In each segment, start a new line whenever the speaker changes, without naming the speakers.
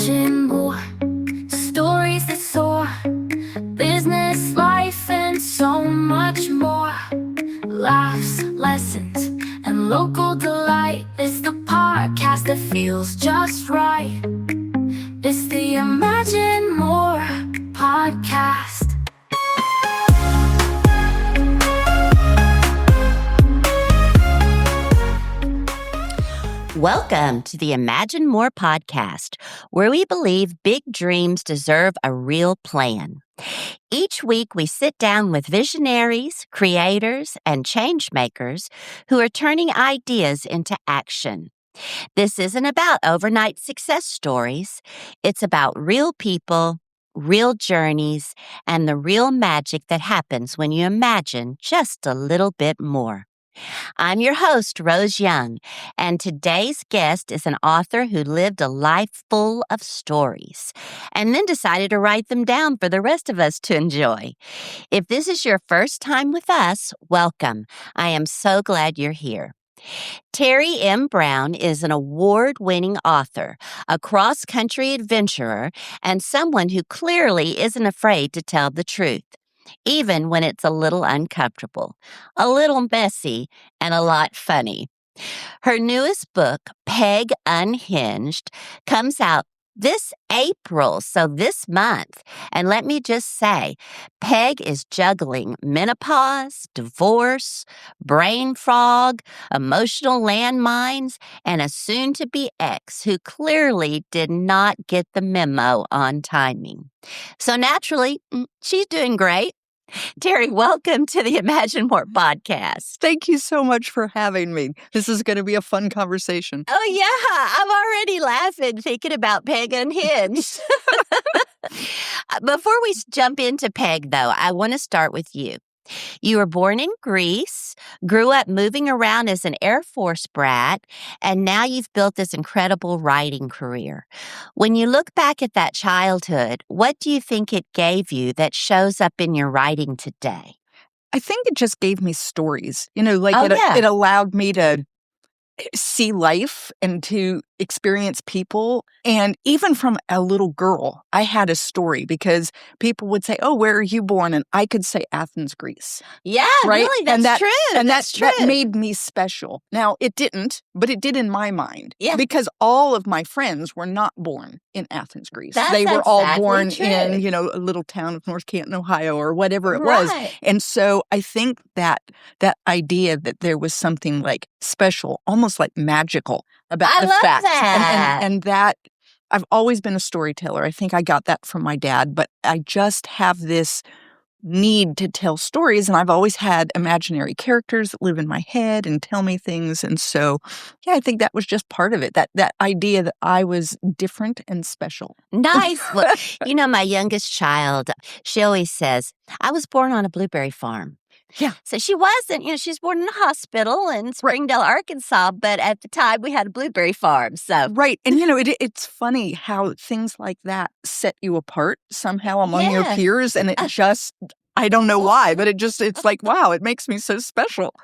imagine more stories that soar, business, life, and so much more. Laughs, lessons, and local delight. It's the podcast that feels just right. It's the Imagine More podcast.
Welcome to the Imagine More podcast, where we believe big dreams deserve a real plan. Each week, we sit down with visionaries, creators, and change makers who are turning ideas into action. This isn't about overnight success stories. It's about real people, real journeys, and the real magic that happens when you imagine just a little bit more. I'm your host, Rose Young, and today's guest is an author who lived a life full of stories and then decided to write them down for the rest of us to enjoy. If this is your first time with us, welcome. I am so glad you're here. Teri M. Brown is an award-winning author, a cross-country adventurer, and someone who clearly isn't afraid to tell the truth, even when it's a little uncomfortable, a little messy, and a lot funny. Her newest book, Peg Unhinged, comes out this April, so this month. And let me just say, Peg is juggling menopause, divorce, brain fog, emotional landmines, and a soon-to-be ex who clearly did not get the memo on timing. So naturally, she's doing great. Teri, welcome to the Imagine More podcast.
Thank you so much for having me. This is going to be a fun conversation.
Oh, yeah. I'm already laughing thinking about Peg Unhinged. Before we jump into Peg, though, I want to start with you. You were born in Greece, grew up moving around as an Air Force brat, and now you've built this incredible writing career. When you look back at that childhood, what do you think it gave you that shows up in your writing today?
I think it just gave me stories. It allowed me to see life and to experience people. And even from a little girl, I had a story because people would say, "Oh, where are you born?" And I could say Athens, Greece.
Yeah,
right?
Really, that's true.
And
that's true.
That made me special. Now, it didn't, but it did in my mind.
Yeah.
Because all of my friends were not born in Athens, Greece.
That's
they were all born
true.
in, a little town of North Canton, Ohio, or whatever it was. And so I think that idea that there was something like special, almost like magical about the fact. And that I've always been a storyteller. I think I got that from my dad, but I just have this need to tell stories, and I've always had imaginary characters that live in my head and tell me things. And so, I think that was just part of it, that idea that I was different and special.
Nice. Well, my youngest child, she always says, I was born on a blueberry farm.
Yeah.
So she wasn't, she was born in a hospital in Springdale, Arkansas, but at the time we had a blueberry farm. So
right. And, it's funny how things like that set you apart somehow among your peers. And it just, I don't know why, but it's like, wow, it makes me so special.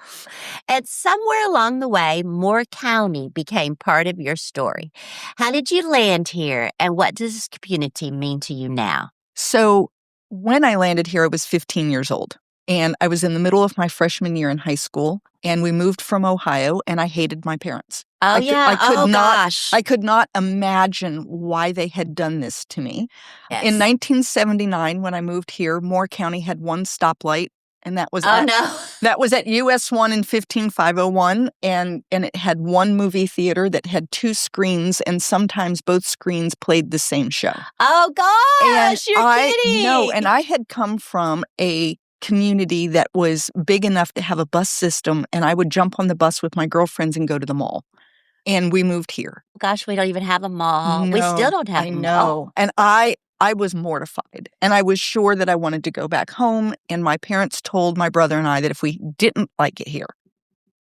And somewhere along the way, Moore County became part of your story. How did you land here? And what does this community mean to you now?
So when I landed here, I was 15 years old. And I was in the middle of my freshman year in high school, and we moved from Ohio, and I hated my parents.
Gosh.
I could not imagine why they had done this to me.
Yes.
In 1979, when I moved here, Moore County had one stoplight, and that was that was at US 1 and 15501, and it had one movie theater that had two screens, and sometimes both screens played the same show.
Oh, gosh, you're kidding.
No, and I had come from a community that was big enough to have a bus system, and I would jump on the bus with my girlfriends and go to the mall. And we moved here.
Gosh, we don't even have a mall.
No,
we still don't have a mall.
I know. And I was mortified, and I was sure that I wanted to go back home. And my parents told my brother and I that if we didn't like it here,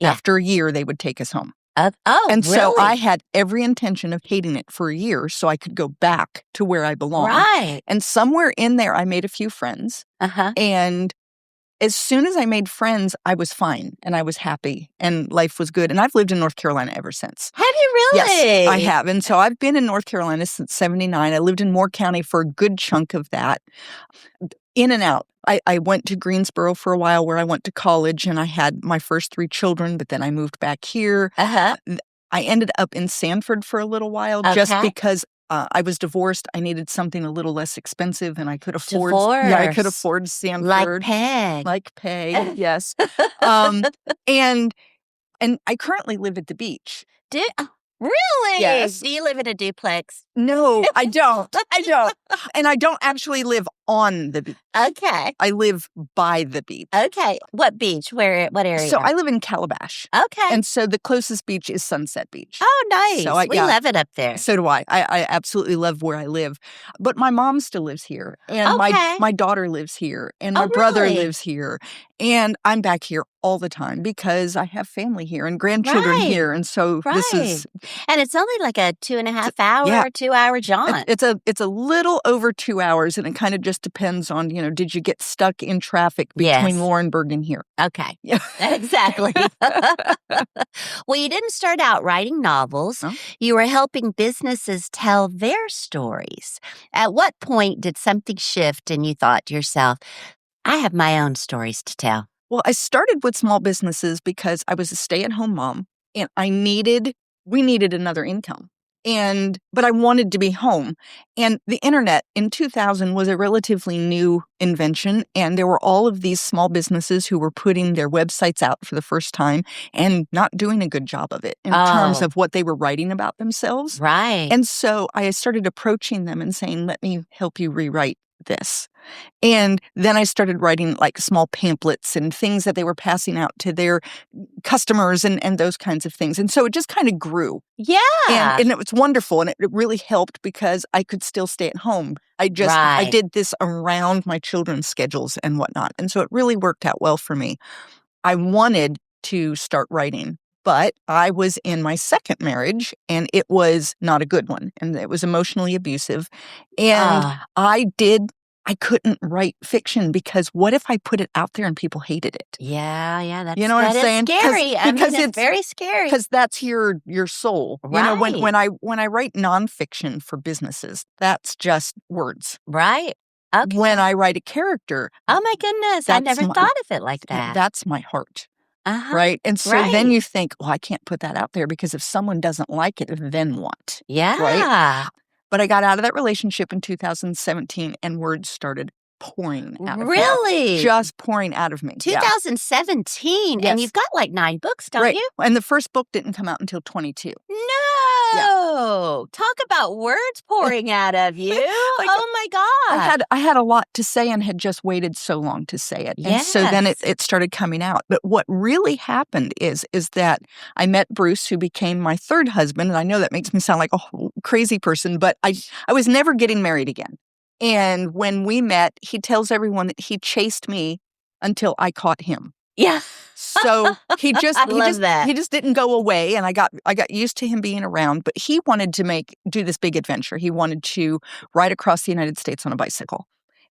after a year, they would take us home.
Really?
So I had every intention of hating it for a year so I could go back to where I belonged.
Right.
And somewhere in there, I made a few friends.
Uh-huh.
And as soon as I made friends, I was fine and I was happy and life was good. And I've lived in North Carolina ever since.
Have you really?
Yes, I have. And so I've been in North Carolina since 79. I lived in Moore County for a good chunk of that. In and out. I went to Greensboro for a while where I went to college and I had my first 3 children, but then I moved back here.
Uh-huh.
I ended up in Sanford for a little while just because I was divorced. I needed something a little less expensive and I could afford. Yeah, I could afford Sanford.
Like Peg.
Yes. And I currently live at the beach.
Really?
Yes.
Do you live in a duplex?
No, I don't. And I don't actually live on the beach.
Okay.
I live by the beach.
Okay. What beach? What area?
So I live in Calabash.
Okay.
And so the closest beach is Sunset Beach.
Oh, nice.
So
we love it up there.
So do I. I absolutely love where I live. But my mom still lives here. And my daughter lives here. And my brother lives here. And I'm back here all the time because I have family here and grandchildren here. And so this is...
And it's only like a 2.5 hour, 2 hour jaunt.
It's a little over 2 hours, and it kind of just depends on, did you get stuck in traffic between Laurinburg and here?
Okay. Yeah. Exactly. Well, you didn't start out writing novels.
No.
You were helping businesses tell their stories. At what point did something shift and you thought to yourself, I have my own stories to tell?
Well, I started with small businesses because I was a stay-at-home mom, and we needed another income. But I wanted to be home. And the internet in 2000 was a relatively new invention. And there were all of these small businesses who were putting their websites out for the first time and not doing a good job of it in terms of what they were writing about themselves.
Right.
And so I started approaching them and saying, let me help you rewrite this. And then I started writing like small pamphlets and things that they were passing out to their customers and those kinds of things. And so it just kind of grew.
Yeah.
And it was wonderful. And it really helped because I could still stay at home. I did this around my children's schedules and whatnot. And so it really worked out well for me. I wanted to start writing, but I was in my second marriage and it was not a good one. And it was emotionally abusive. And I couldn't write fiction because what if I put it out there and people hated it?
Yeah, that's
you know what I'm saying?
Scary. Because it's very scary.
Because that's your soul.
Right.
When I write nonfiction for businesses, that's just words.
Right. Okay.
When I write a character,
oh my goodness, I never thought of it like that.
That's my heart. Right. And so then you think, well, I can't put that out there because if someone doesn't like it, then what?
Yeah.
Right. But I got out of that relationship in 2017 and words started pouring out of me.
Really?
Just pouring out of me.
2017?
Yes.
And you've got like 9 books, don't you?
And the first book didn't come out until 22.
No! Talk about words pouring out of you. Oh my God.
I had a lot to say and had just waited so long to say it. And so then it started coming out. But what really happened is that I met Bruce, who became my third husband. And I know that makes me sound like a crazy person, but I was never getting married again. And when we met, he tells everyone that he chased me until I caught him.
Yeah.
So he just
that.
He just didn't go away, and I got used to him being around. But he wanted to do this big adventure. He wanted to ride across the United States on a bicycle,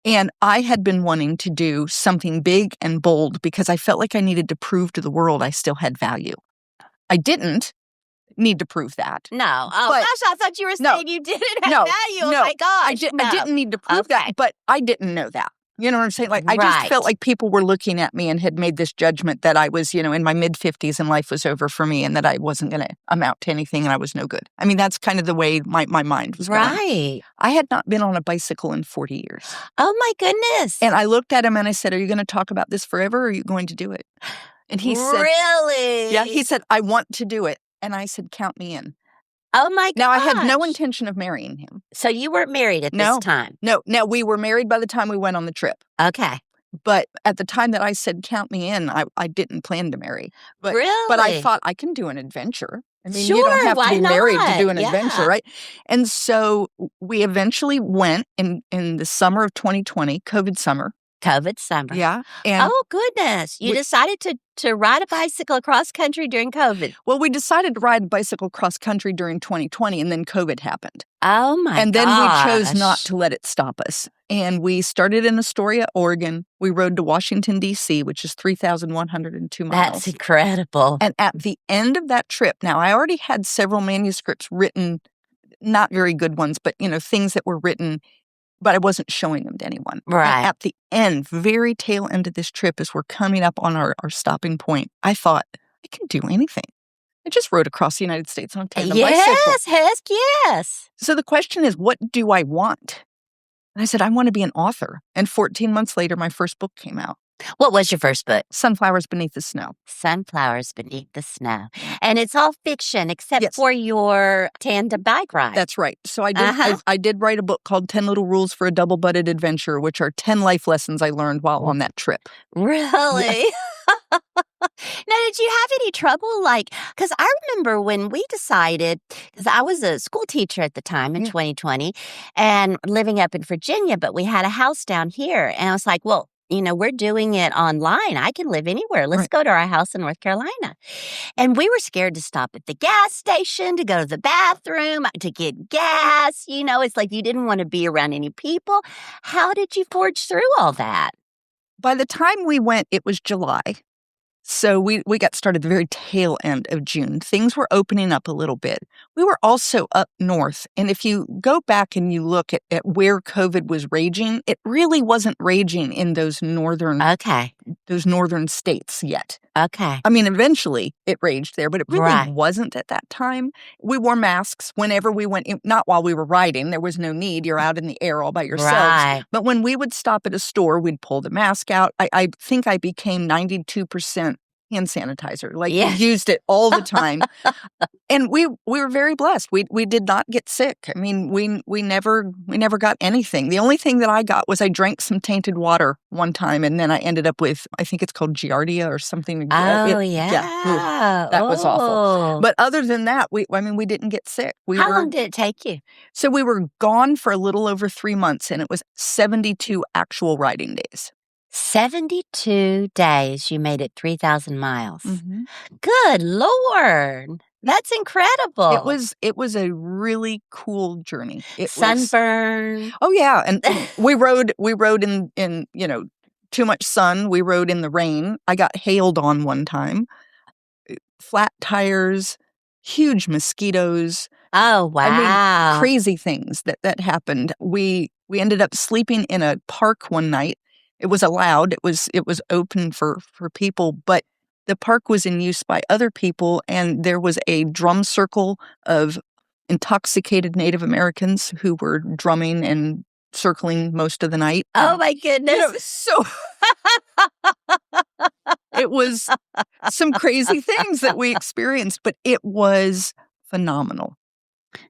and I had been wanting to do something big and bold because I felt like I needed to prove to the world I still had value. I didn't need to prove that.
No. Oh gosh, I thought you were saying you didn't have value. Oh my gosh.
I didn't need to prove that, but I didn't know that. You know what I'm saying? Like, I just felt like people were looking at me and had made this judgment that I was, in my mid-50s and life was over for me and that I wasn't going to amount to anything and I was no good. I mean, that's kind of the way my mind was going.
Right.
I had not been on a bicycle in 40 years.
Oh, my goodness.
And I looked at him and I said, are you going to talk about this forever or are you going to do it? And he said,
really?
Yeah, he said, I want to do it. And I said, count me in.
Oh, my gosh.
Now, I had no intention of marrying him.
So you weren't married at this time?
No. Now, we were married by the time we went on the trip.
Okay.
But at the time that I said, count me in, I didn't plan to marry. But,
really?
But I thought I can do an adventure. I mean,
sure,
you don't have to be married to do an
Yeah.
adventure, right? And so we eventually went in the summer of 2020, COVID summer,
COVID summer.
Yeah. And
oh, goodness. You decided to ride a bicycle across country during COVID.
well, we decided to ride a bicycle cross country during 2020, and then COVID happened.
Oh, my
And then we chose not
gosh.
to let it stop us. And we started in Astoria, Oregon. We rode to Washington, D.C., which is 3,102 miles.
That's incredible.
And at the end of that trip, now I already had several manuscripts written, not very good ones, but, things that were written, but I wasn't showing them to anyone.
Right.
And at the end, very tail end of this trip, as we're coming up on our stopping point, I thought, I can do anything. I just rode across the United States on a tandem bicycle.
Yes, heck yes.
So the question is, what do I want? And I said, I want to be an author. And 14 months later, my first book came out.
What was your first book?
Sunflowers Beneath the Snow.
Sunflowers Beneath the Snow. And it's all fiction except
Yes.
for your tandem bike ride.
That's right. So I did write a book called 10 Little Rules for a Double-Butted Adventure, which are 10 life lessons I learned while on that trip.
Really? Now, did you have any trouble? Because I remember when we decided, because I was a school teacher at the time in 2020 and living up in Virginia, but we had a house down here. And I was like, well, we're doing it online. I can live anywhere. Let's go to our house in North Carolina. And we were scared to stop at the gas station, to go to the bathroom, to get gas. It's like you didn't want to be around any people. How did you forge through all that?
By the time we went, it was July. So we got started the very tail end of June. Things were opening up a little bit. We were also up north. And if you go back and you look at where COVID was raging, it really wasn't raging in those northern states yet.
Okay.
I mean, eventually it raged there, but it really wasn't at that time. We wore masks whenever we went, not while we were riding. There was no need. You're out in the air all by yourselves.
Right.
But when we would stop at a store, we'd pull the mask out. I think I became 92% hand sanitizer. We used it all the time. And we were very blessed. We did not get sick. I mean, we never got anything. The only thing that I got was I drank some tainted water one time, and then I ended up with, I think it's called Giardia or something.
Oh, yeah.
That was awful. But other than that, we didn't get sick.
How long did it take you?
So we were gone for a little over 3 months, and it was 72 actual riding days.
72 days you made it 3,000 miles.
Mm-hmm.
Good Lord. That's incredible.
It was a really cool journey.
Sunburn.
Oh yeah, and we rode in too much sun. We rode in the rain. I got hailed on one time. Flat tires, huge mosquitoes.
Oh wow.
I mean, crazy things that happened. We ended up sleeping in a park one night. It was allowed. It was open for people, but the park was in use by other people, and there was a drum circle of intoxicated Native Americans who were drumming and circling most of the night.
Oh my goodness.
So it was some crazy things that we experienced, but it was phenomenal.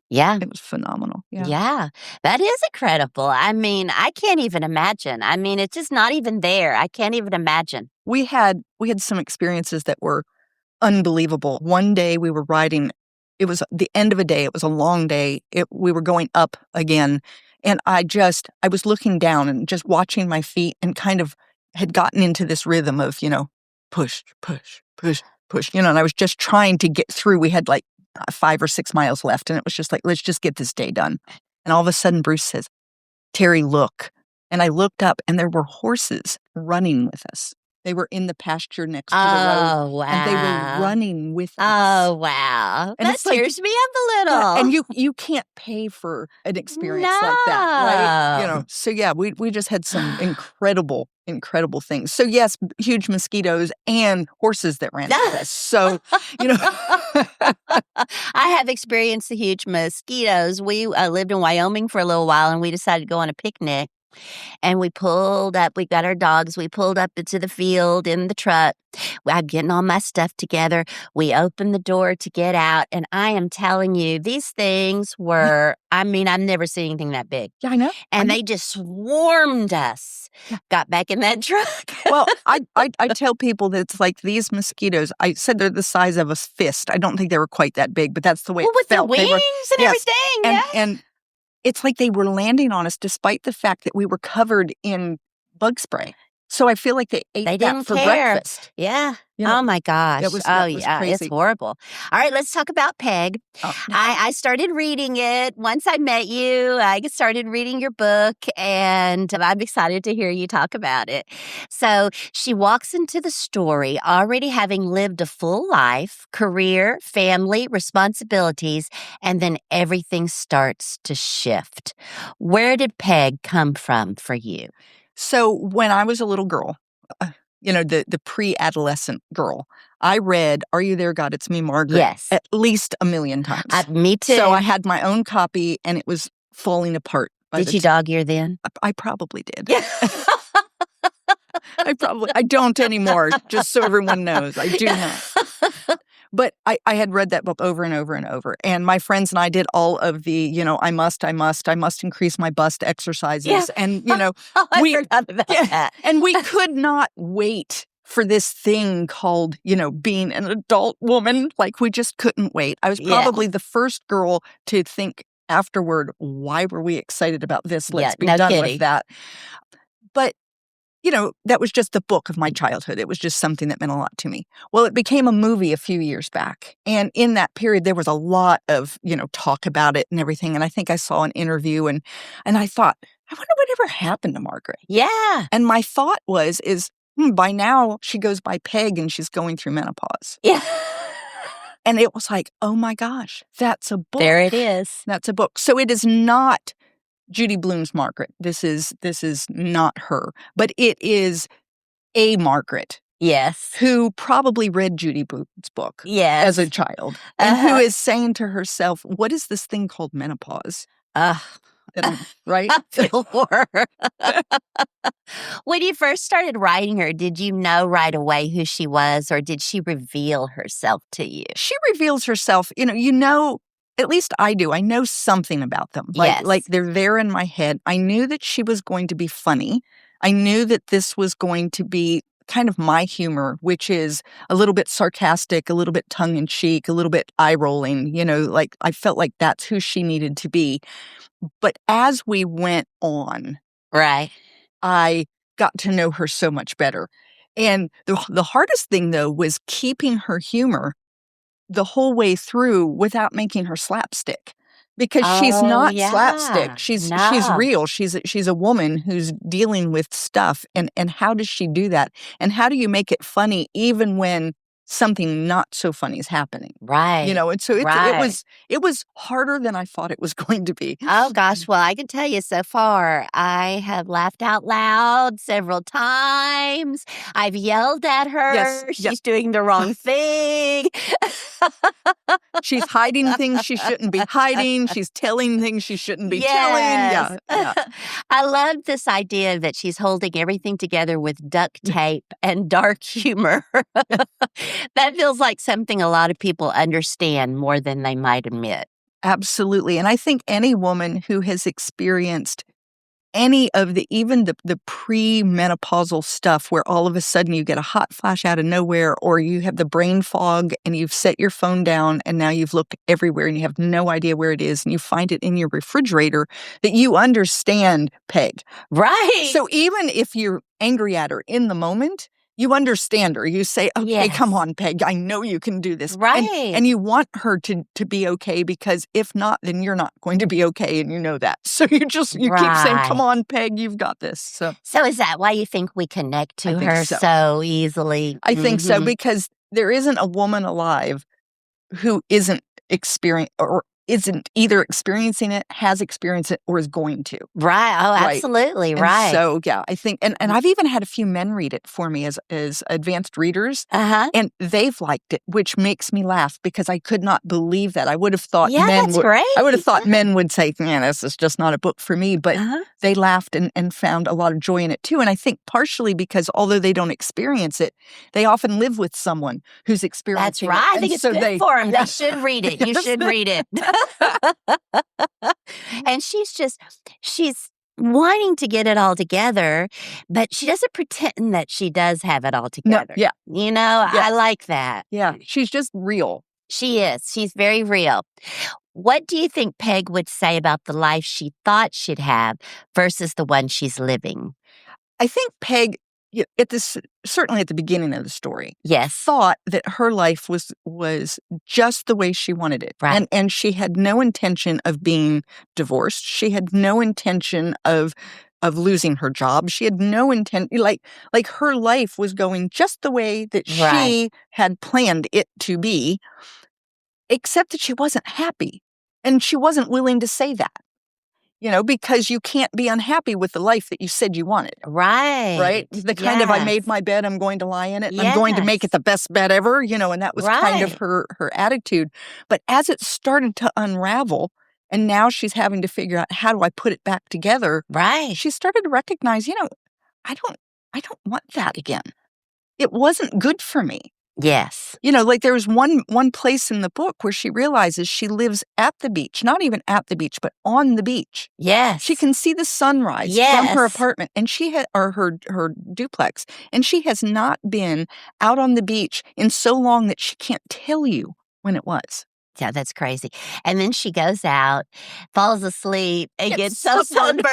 Yeah.
It was phenomenal.
Yeah. That is incredible. I mean, I can't even imagine. I mean, it's just not even there. I can't even imagine.
We had some experiences that were unbelievable. One day we were riding. It was the end of a day. It was a long day. We were going up again. And I was looking down and just watching my feet, and kind of had gotten into this rhythm of, push, push, push, push, and I was just trying to get through. We had 5 or 6 miles left, and it was just let's just get this day done. And all of a sudden, Bruce says, "Teri, look." And I looked up, and there were horses running with us. They were in the pasture next to the road.
Oh, wow.
And they were running with us.
Oh, wow.
And
that tears me up a little.
Yeah, and you can't pay for an experience like that, right? So yeah, we just had some incredible things. So yes, huge mosquitoes and horses that ran with us. So,
I have experienced the huge mosquitoes. We lived in Wyoming for a little while, and we decided to go on a picnic. And we pulled up, we got our dogs, we pulled up into the field in the truck. I'm getting all my stuff together. We opened the door to get out. And I am telling you, these things were, I've never seen anything that big.
Yeah, I know.
And they just swarmed us. Yeah. Got back in that truck.
Well, I tell people that it's like these mosquitoes, I said they're the size of a fist. I don't think they were quite that big, but that's the way it felt.
With the wings and everything.
And it's like they were landing on us despite the fact that we were covered in bug spray. So I feel like they ate
They
that
didn't
for
care.
breakfast.
Yeah.
You know,
Oh my gosh.
that was
Yeah, it's
crazy.
horrible. All right, let's talk about Peg.
Oh.
I started reading it once I met you. I started reading your book, and I'm excited to hear you talk about it. So she walks into the story already having lived a full life, career, family, responsibilities, and then everything starts to shift. Where did Peg come from for you?
So when I was a little girl, the pre-adolescent girl, I read Are You There, God? It's Me, Margaret,
Yes.
at least 1,000,000 times.
Me too.
So I had my own copy, and it was falling apart.
Did you dog ear then?
I probably did. I don't anymore, just so everyone knows. I do not. But I had read that book over and over and over. And my friends and I did all of the, I must increase my bust exercises.
Yeah.
And,
I forgot about that.
And we could not wait for this thing called, being an adult woman. Like, we just couldn't wait. I was probably the first girl to think afterward, why were we excited about this? Let's be done with that. But that was just the book of my childhood. It was just something that meant a lot to me. Well, it became a movie a few years back. And in that period, there was a lot of, talk about it and everything. And I think I saw an interview and I thought, I wonder whatever happened to Margaret.
Yeah.
And my thought is by now she goes by Peg and she's going through menopause.
Yeah.
And it was like, oh my gosh, that's a book.
There it is.
That's a book. So it is not Judy Blume's Margaret. This is not her, but it is a Margaret.
Yes.
Who probably read Judy Blume's book as a child and who is saying to herself, what is this thing called menopause? Right?
I feel for her. When you first started writing her, did you know right away who she was, or did she reveal herself to you?
She reveals herself, at least I do. I know something about them. Like they're there in my head. I knew that she was going to be funny. I knew that this was going to be kind of my humor, which is a little bit sarcastic, a little bit tongue-in-cheek, a little bit eye-rolling. Like I felt like that's who she needed to be. But as we went on,
right,
I got to know her so much better. And the hardest thing, though, was keeping her humor the whole way through without making her slapstick, because she's not slapstick. She's real. She's a woman who's dealing with stuff. And how does she do that? And how do you make it funny even when something not so funny is happening?
Right.
And so it was harder than I thought it was going to be.
Oh gosh, well, I can tell you so far, I have laughed out loud several times. I've yelled at her.
Yes.
She's doing the wrong thing.
She's hiding things she shouldn't be hiding. She's telling things she shouldn't be telling. Yeah.
I love this idea that she's holding everything together with duct tape and dark humor. That feels like something a lot of people understand more than they might admit.
Absolutely. And I think any woman who has experienced any of even the pre-menopausal stuff where all of a sudden you get a hot flash out of nowhere, or you have the brain fog and you've set your phone down and now you've looked everywhere and you have no idea where it is and you find it in your refrigerator, that you understand Peg.
Right.
So even if you're angry at her in the moment, you understand her. You say, okay, come on, Peg. I know you can do this.
Right.
And you want her to be okay, because if not, then you're not going to be okay. And you know that. So you keep saying, come on, Peg, you've got this. So
is that why you think we connect to her so easily?
I think so, because there isn't a woman alive who isn't either experiencing it, has experienced it, or is going to.
Right. Oh, absolutely. Right.
So, yeah, I think, and I've even had a few men read it for me as advanced readers, and they've liked it, which makes me laugh, because I could not believe that. I would have thought men would say, man, this is just not a book for me, but they laughed and found a lot of joy in it too. And I think partially because although they don't experience it, they often live with someone who's experiencing it.
That's right. I think it's good for them. They should read it. You should read it. And she's wanting to get it all together, but she doesn't pretend that she does have it all together.
No,
I like that.
Yeah, she's just real.
She is. She's very real. What do you think Peg would say about the life she thought she'd have versus the one she's living?
I think Peg certainly at the beginning of the story,
Yes.
thought that her life was just the way she wanted it.
Right.
And she had no intention of being divorced. She had no intention of losing her job. She had no intent, like her life was going just the way that she had planned it to be, except that she wasn't happy. And she wasn't willing to say that. Because you can't be unhappy with the life that you said you wanted.
Right.
Right? The kind of, I made my bed, I'm going to lie in it. I'm going to make it the best bed ever, and that was kind of her attitude. But as it started to unravel, and now she's having to figure out, how do I put it back together?
Right.
She started to recognize, I don't want that again. It wasn't good for me.
Yes.
There was one place in the book where she realizes she lives at the beach, not even at the beach, but on the beach.
Yes.
She can see the sunrise from her apartment, and her duplex, and she has not been out on the beach in so long that she can't tell you when it was.
Yeah, that's crazy. And then she goes out, falls asleep, and gets so sunburned.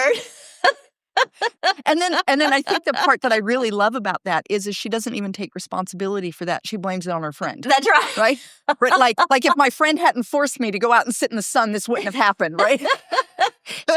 And then I think the part that I really love about that is she doesn't even take responsibility for that. She blames it on her friend.
That's right.
Right? Like if my friend hadn't forced me to go out and sit in the sun, this wouldn't have happened, right?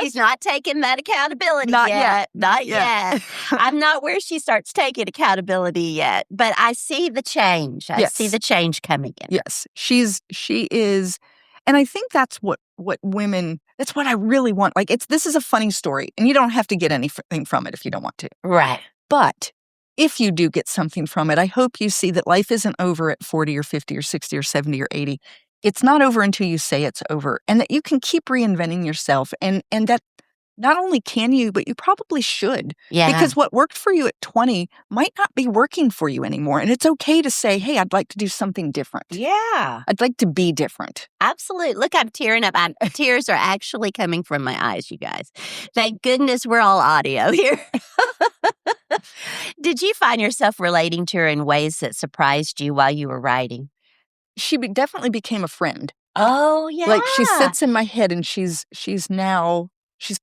She's not taking that accountability yet. Not yet. I'm not where she starts taking accountability yet, but I see the change. I see the change coming in.
Yes, she is. And I think that's what women, that's what I really want. Like, this is a funny story, and you don't have to get anything from it if you don't want to.
Right.
But if you do get something from it, I hope you see that life isn't over at 40 or 50 or 60 or 70 or 80. It's not over until you say it's over, and that you can keep reinventing yourself, and that not only can you, but you probably should.
Yeah.
Because what worked for you at 20 might not be working for you anymore. And it's okay to say, hey, I'd like to do something different.
Yeah.
I'd like to be different.
Absolutely. Look, I'm tearing up. Tears are actually coming from my eyes, you guys. Thank goodness we're all audio here. Did you find yourself relating to her in ways that surprised you while you were writing?
She definitely became a friend.
Oh, yeah.
Like, she sits in my head, and she's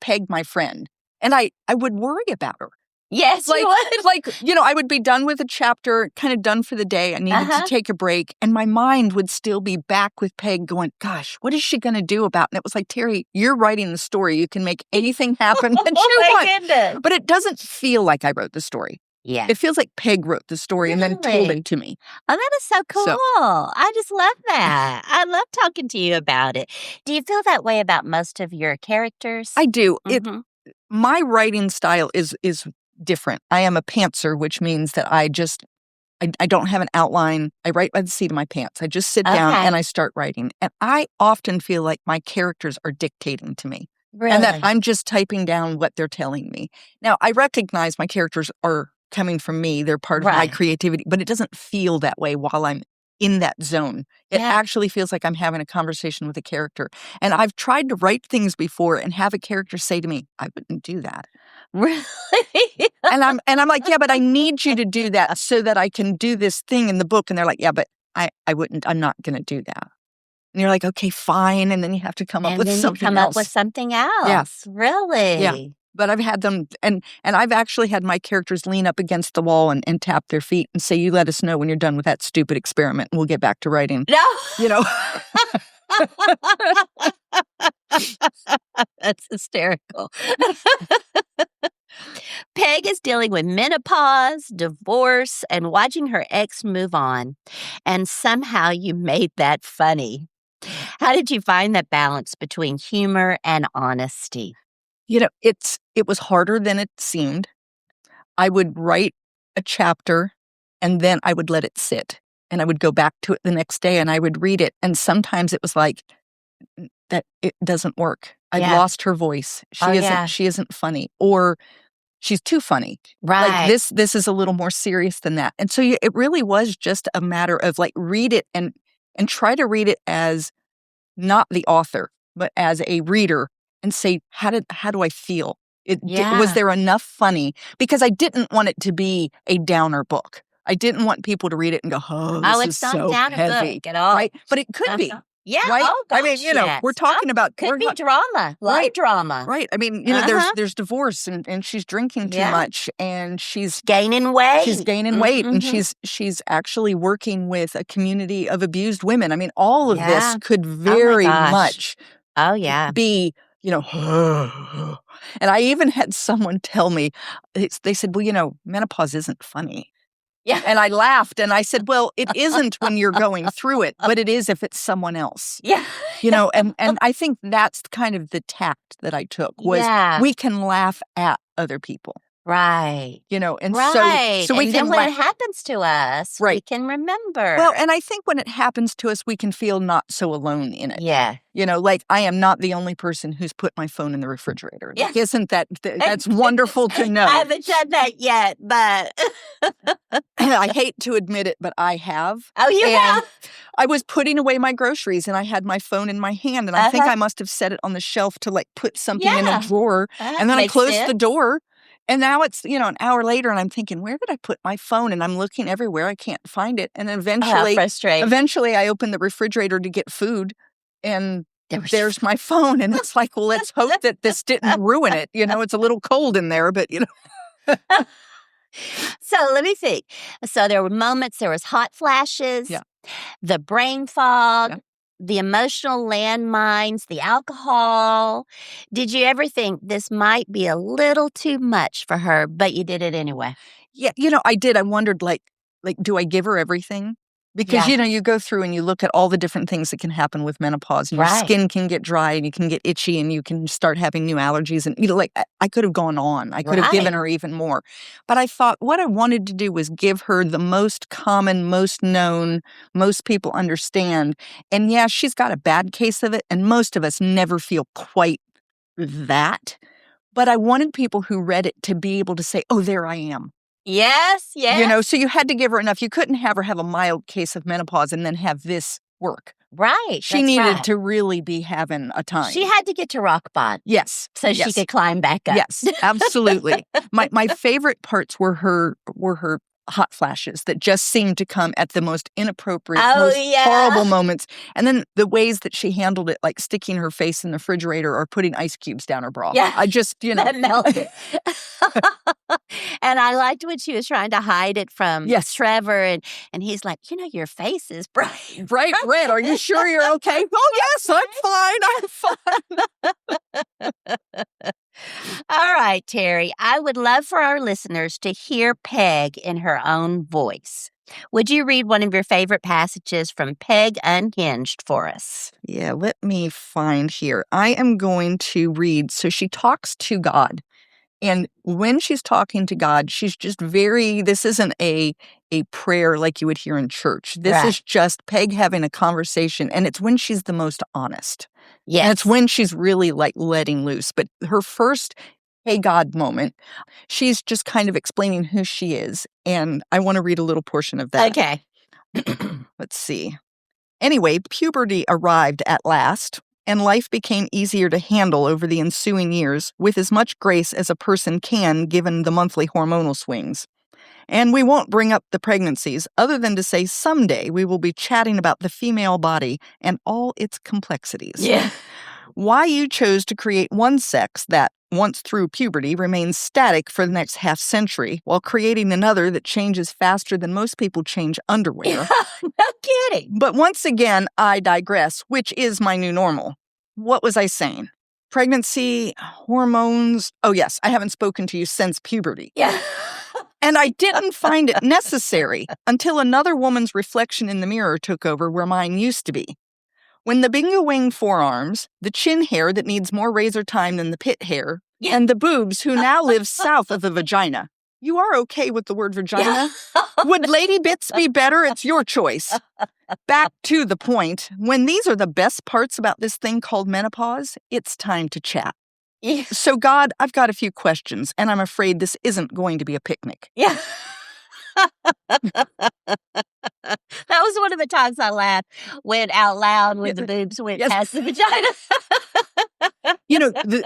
pegged my friend. And I would worry about her.
Yes,
like,
you would.
Like, I would be done with a chapter, kind of done for the day. I needed to take a break. And my mind would still be back with Peg going, gosh, what is she going to do about it? And it was like, Teri, you're writing the story. You can make anything happen that you want.
Goodness.
But it doesn't feel like I wrote the story.
Yeah.
It feels like Peg wrote the story and then told it to me.
Oh, that is so cool. I just love that. I love talking to you about it. Do you feel that way about most of your characters?
I do.
Mm-hmm.
My writing style is different. I am a pantser, which means that I don't have an outline. I write by the seat of my pants. I just sit down and I start writing. And I often feel like my characters are dictating to me.
Really?
And that I'm just typing down what they're telling me. Now, I recognize my characters are coming from me. They're part of my creativity, but it doesn't feel that way while I'm in that zone. It actually feels like I'm having a conversation with a character. And I've tried to write things before and have a character say to me, I wouldn't do that.
Really?
and I'm like, yeah, but I need you to do that so that I can do this thing in the book. And they're like, yeah, but I wouldn't, I'm not going to do that. And you're like, okay, fine. And then you have to come up with something else.
Up with something else.
Yes.
Really?
Yeah. But I've had them, and I've actually had my characters lean up against the wall and tap their feet and say, you let us know when you're done with that stupid experiment and we'll get back to writing.
No. That's hysterical. Peg is dealing with menopause, divorce, and watching her ex move on. And somehow you made that funny. How did you find that balance between humor and honesty?
It was harder than it seemed. I would write a chapter and then I would let it sit and I would go back to it the next day and I would read it. And sometimes it was like, that it doesn't work. I've lost her voice. She isn't funny, or she's too funny.
Right.
Like this is a little more serious than that. And so it really was just a matter of like, read it and try to read it as not the author, but as a reader. And say, how do I feel? Was there enough funny? Because I didn't want it to be a downer book. I didn't want people to read it and go, oh, this is so
not down
heavy.
Book at all.
Right? But it could be.
Yeah.
Right?
Oh, gosh,
I mean,
yes.
we're talking about
Could be drama, light drama.
Right. I mean, there's divorce and she's drinking too much and she's
gaining weight.
She's gaining weight and she's actually working with a community of abused women. I mean, all of this could very much be, and I even had someone tell me, they said, well, menopause isn't funny.
Yeah.
And I laughed and I said, well, it isn't when you're going through it, but it is if it's someone else.
Yeah.
And I think that's kind of the tact that I took was we can laugh at other people.
Right.
And
so we
can
then when it happens to us, we can remember.
Well, and I think when it happens to us, we can feel not so alone in it.
Yeah.
Like I am not the only person who's put my phone in the refrigerator.
Yeah.
Like, isn't that's wonderful to know?
I haven't done that yet, but
I hate to admit it, but I have.
Oh, you have?
I was putting away my groceries and I had my phone in my hand and I think I must have set it on the shelf to like put something in a drawer. And then I closed the door. And now it's, an hour later and I'm thinking, where did I put my phone? And I'm looking everywhere. I can't find it. And then eventually I open the refrigerator to get food and there's my phone. And it's like, well, let's hope that this didn't ruin it. It's a little cold in there, but
So let me think. So there were moments, there was hot flashes, the brain fog, the emotional landmines, the alcohol. Did you ever think this might be a little too much for her, but you did it anyway?
Yeah, I did. I wondered, like, do I give her everything? Because, you go through and you look at all the different things that can happen with menopause. And your skin can get dry and you can get itchy and you can start having new allergies. And, I could have gone on. I could have given her even more. But I thought what I wanted to do was give her the most common, most known, most people understand. And she's got a bad case of it. And most of us never feel quite that. But I wanted people who read it to be able to say, oh, there I am.
Yes.
So you had to give her enough. You couldn't have her have a mild case of menopause and then have this work.
Right.
She needed to really be having a time.
She had to get to rock bottom.
Yes.
So she could climb back up.
Yes, absolutely. My favorite parts were her hot flashes that just seemed to come at the most inappropriate, most horrible moments. And then the ways that she handled it, like sticking her face in the refrigerator or putting ice cubes down her bra.
Yeah.
I just,
That melted. And I liked when she was trying to hide it from Trevor. And he's like, your face is bright
red. Are you sure you're okay? Oh, yes, I'm fine.
All right, Teri, I would love for our listeners to hear Peg in her own voice. Would you read one of your favorite passages from Peg Unhinged for us?
Yeah, let me find here. I am going to read. So she talks to God. And when she's talking to God, she's just this isn't a prayer like you would hear in church. This is just Peg having a conversation. And it's when she's the most honest.
Yes.
And it's when she's really like letting loose. But her first, hey, God moment, she's just kind of explaining who she is. And I want to read a little portion of that.
Okay.
Let's see. Anyway, puberty arrived at last. And life became easier to handle over the ensuing years with as much grace as a person can given the monthly hormonal swings. And we won't bring up the pregnancies other than to say someday we will be chatting about the female body and all its complexities.
Yeah.
Why you chose to create one sex that, once through puberty, remains static for the next half century, while creating another that changes faster than most people change underwear.
No kidding.
But once again, I digress, which is my new normal. What was I saying? Pregnancy, hormones. Oh, yes, I haven't spoken to you since puberty.
Yeah.
And I didn't find it necessary until another woman's reflection in the mirror took over where mine used to be. When the bingo wing forearms, the chin hair that needs more razor time than the pit hair, and the boobs who now live south of the vagina. You are okay with the word vagina? Would lady bits be better? It's your choice. Back to the point. When these are the best parts about this thing called menopause, it's time to chat.
Yeah.
So, God, I've got a few questions, and I'm afraid this isn't going to be a picnic.
Yeah. That was one of the times I laughed, went out loud when the boobs went past the vagina.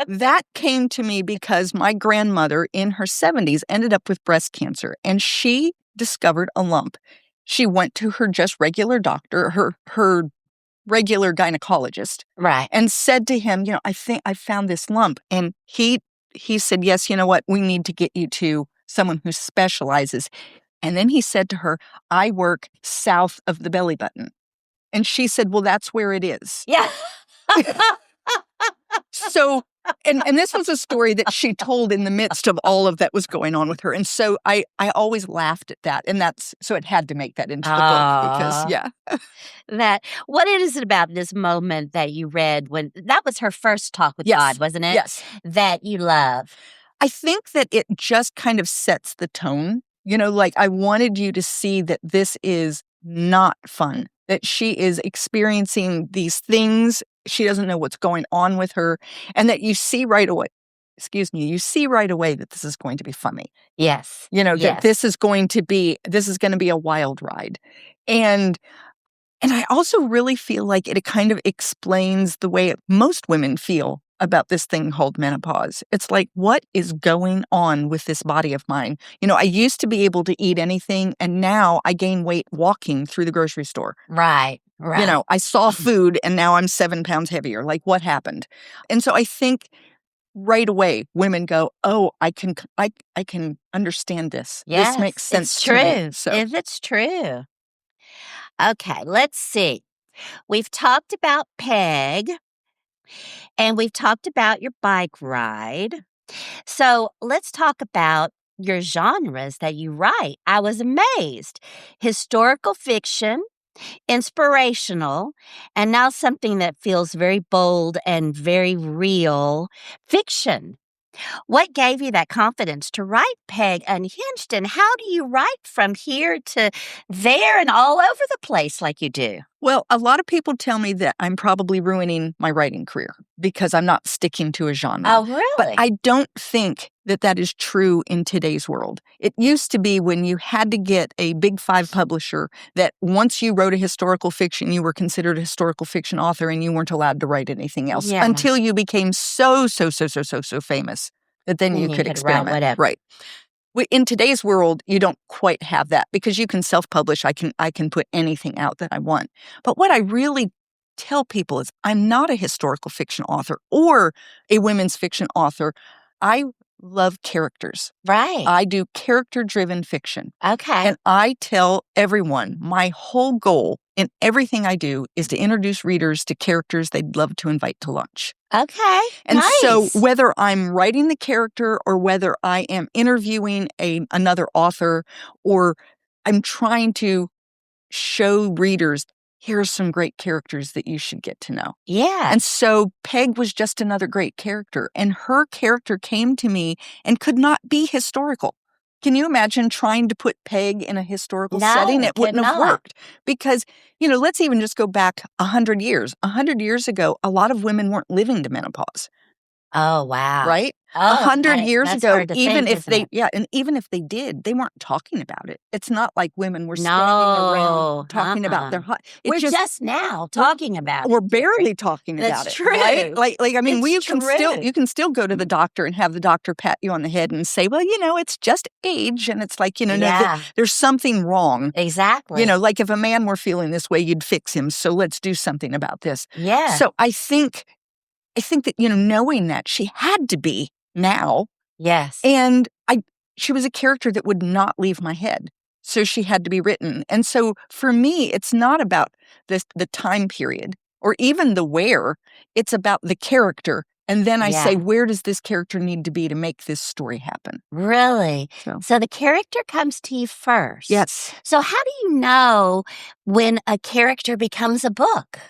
That came to me because my grandmother in her 70s ended up with breast cancer, and she discovered a lump. She went to her just regular doctor. Her regular gynecologist.
Right.
And said to him, I think I found this lump. And he said, yes, you know what? We need to get you to someone who specializes. And then he said to her, I work south of the belly button. And she said, well, that's where it is.
Yeah.
So, and this was a story that she told in the midst of all of that was going on with her. And so I always laughed at that. And so it had to make that into the book because, yeah.
What is it about this moment that you read when that was her first talk with God, wasn't it?
Yes.
That you love?
I think that it just kind of sets the tone. Like I wanted you to see that this is not fun, that she is experiencing these things. She doesn't know what's going on with her, and that you see right away that this is going to be funny.
Yes.
That this is going to be a wild ride. And I also really feel like it kind of explains the way most women feel about this thing called menopause. It's like, what is going on with this body of mine? I used to be able to eat anything, and now I gain weight walking through the grocery store.
Right.
I saw food, and now I'm 7 pounds heavier. Like, what happened? And so I think right away, women go, oh, I can understand this.
Yes,
this makes sense
it's
to
true.
me. So.
If it's true. Okay, let's see. We've talked about Peg, and we've talked about your bike ride. So let's talk about your genres that you write. I was amazed. Historical fiction, inspirational, and now something that feels very bold and very real, fiction. What gave you that confidence to write Peg Unhinged, and how do you write from here to there and all over the place like you do?
Well, a lot of people tell me that I'm probably ruining my writing career because I'm not sticking to a genre.
Oh, really?
But I don't think that is true in today's world. It used to be when you had to get a Big 5 publisher that once you wrote a historical fiction, you were considered a historical fiction author and you weren't allowed to write anything else until you became so famous that then you could experiment.
Write whatever.
Right. In today's world, you don't quite have that because you can self-publish. I can put anything out that I want. But what I really tell people is I'm not a historical fiction author or a women's fiction author. I love characters.
Right.
I do character-driven fiction.
Okay.
And I tell everyone my whole goal in everything I do is to introduce readers to characters they'd love to invite to lunch.
Okay.
And
nice.
So whether I'm writing the character or whether I am interviewing another author or I'm trying to show readers, here's some great characters that you should get to know.
Yeah.
And so Peg was just another great character. And her character came to me and could not be historical. Can you imagine trying to put Peg in a historical setting? It wouldn't have worked. Because, let's even just go back 100 years. 100 years ago, a lot of women weren't living to menopause.
Oh, wow.
Right?
Oh,
100 years ago, even if they did, they weren't talking about it. It's not like women were standing around talking about their hot.
We're just now talking about it.
We're barely talking about it.
That's true.
Right? Like I mean, you can still go to the doctor and have the doctor pat you on the head and say, well, it's just age. And it's like, no, there's something wrong.
Exactly.
Like if a man were feeling this way, you'd fix him. So let's do something about this.
Yeah.
So I think that, knowing that she had to be now.
Yes.
And she was a character that would not leave my head. So she had to be written. And so for me, it's not about the time period or even the where. It's about the character. And then I say, where does this character need to be to make this story happen?
Really? So the character comes to you first.
Yes.
So how do you know when a character becomes a book?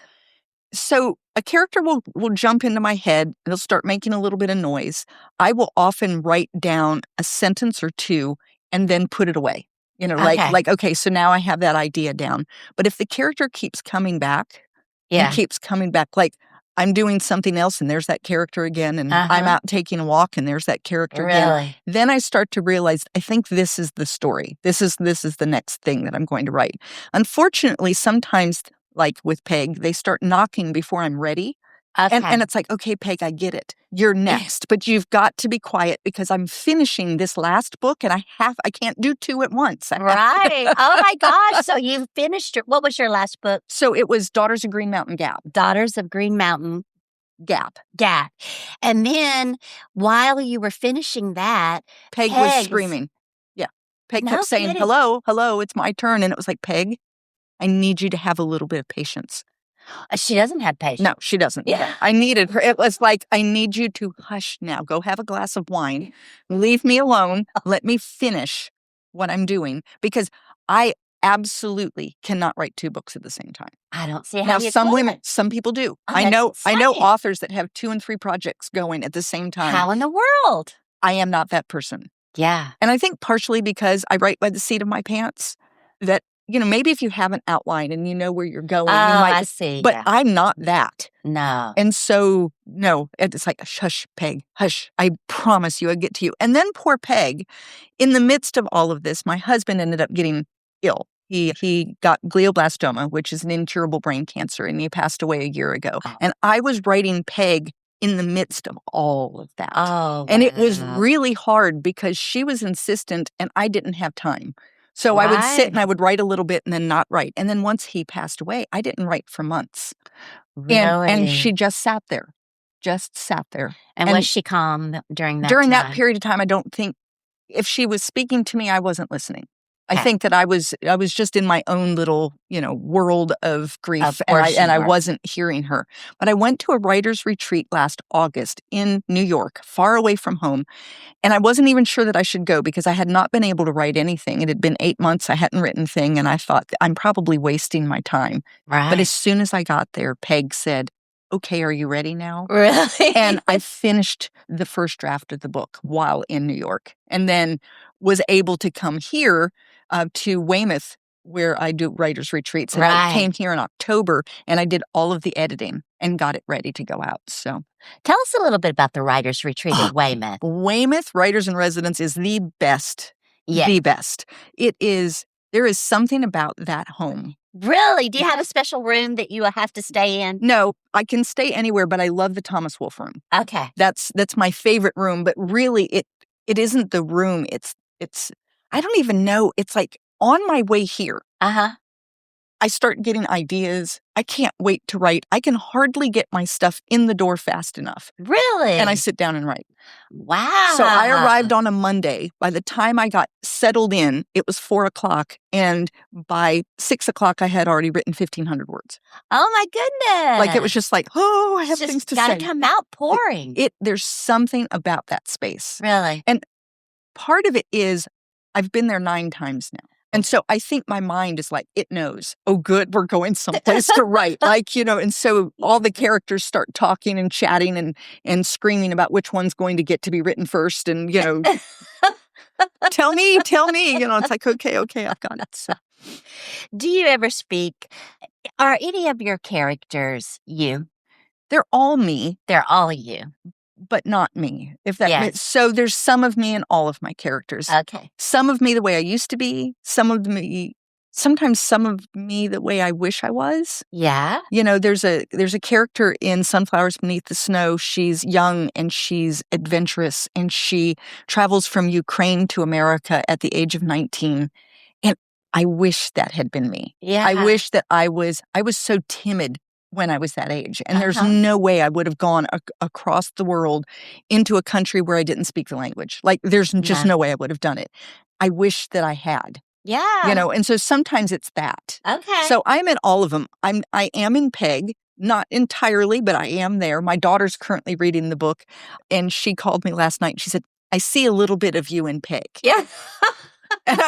So a character will jump into my head and it'll start making a little bit of noise. I will often write down a sentence or two and then put it away. Okay, so now I have that idea down. But if the character keeps coming back and keeps coming back, like I'm doing something else and there's that character again, and I'm out taking a walk and there's that character again, then I start to realize, I think this is the story. This is the next thing that I'm going to write. Unfortunately, sometimes, like with Peg, they start knocking before I'm ready.
Okay.
And it's like, okay, Peg, I get it. You're next, but you've got to be quiet because I'm finishing this last book and I can't do 2 at once.
Right. Oh my gosh. So you finished what was your last book?
So it was Daughters of Green Mountain Gap.
Daughters of Green Mountain
Gap.
And then while you were finishing that,
Peg was screaming. Yeah. Peg kept saying,
kidding.
hello, hello, it's my turn. And it was like, Peg, I need you to have a little bit of patience.
She doesn't have patience.
No, she doesn't.
Yeah.
I needed her. It was like, I need you to hush now. Go have a glass of wine. Leave me alone. Let me finish what I'm doing because I absolutely cannot write 2 books at the same time.
I don't see how
Now,
you
some
could.
women, some people do.
Oh,
I know
that's insane.
authors that have 2 and 3 projects going at the same time.
How in the world?
I am not that person.
Yeah.
And I think partially because I write by the seat of my pants that, maybe if you have an outline and you know where you're going, you might.
I see.
But
yeah.
I'm not that.
No.
And so, no, it's like, hush, Peg, hush. I promise you I'll get to you. And then poor Peg, in the midst of all of this, my husband ended up getting ill. He got glioblastoma, which is an incurable brain cancer, and he passed away a year ago.
Oh.
And I was writing Peg in the midst of all of that.
Oh,
and it was
wow.
really hard because she was insistent and I didn't have time. So I would sit and I would write a little bit and then not write. And then once he passed away, I didn't write for months.
Really?
And she just sat there.
And was she calm during that
During
time?
that period of time, I don't think, if she was speaking to me, I wasn't listening.
Okay.
I think that I was just in my own little, world of grief,
Of course
and I
you were.
wasn't hearing her. But I went to a writer's retreat last August in New York, far away from home, and I wasn't even sure that I should go because I had not been able to write anything. It had been 8 months, I hadn't written a thing, and I thought, I'm probably wasting my time.
Right.
But as soon as I got there, Peg said, okay, are you ready now?
Really?
And I finished the first draft of the book while in New York and then was able to come here to Weymouth, where I do writers' retreats. And I came here in October and I did all of the editing and got it ready to go out. So
tell us a little bit about the writers' retreat at Weymouth.
Weymouth Writers in Residence is the best.
Yes.
The best. There is something about that home.
Really? Do you have a special room that you have to stay in?
No, I can stay anywhere, but I love the Thomas Wolfe room.
Okay.
That's my favorite room, but really it isn't the room. It's I don't even know. It's like on my way here.
Uh-huh.
I start getting ideas. I can't wait to write. I can hardly get my stuff in the door fast enough.
Really?
And I sit down and write.
Wow.
So I arrived on a Monday. By the time I got settled in, it was 4:00. And by 6:00, I had already written 1,500 words.
Oh my goodness.
Like it was just like, oh, I have
just
things to
gotta
say.
come out pouring.
There's something about that space.
Really?
And part of it is I've been there 9 times now. And so I think my mind is like, it knows, oh, good, we're going someplace to write. And so all the characters start talking and chatting and screaming about which one's going to get to be written first. And, tell me, it's like, okay, I've got it. So.
Do you ever speak? Are any of your characters you?
They're all me.
They're all you.
But not me, if that makes. So there's some of me in all of my characters.
Okay.
Some of me the way I used to be, sometimes some of me the way I wish I was.
Yeah.
There's a character in Sunflowers Beneath the Snow. She's young and she's adventurous and she travels from Ukraine to America at the age of 19. And I wish that had been me.
Yeah.
I wish that I was so timid when I was that age. And there's no way I would have gone across the world into a country where I didn't speak the language. Like there's just no way I would have done it. I wish that I had.
Yeah.
And so sometimes it's that.
Okay.
So I'm in all of them. I am in Peg, not entirely, but I am there. My daughter's currently reading the book and she called me last night and she said, I see a little bit of you in Peg.
Yeah.
And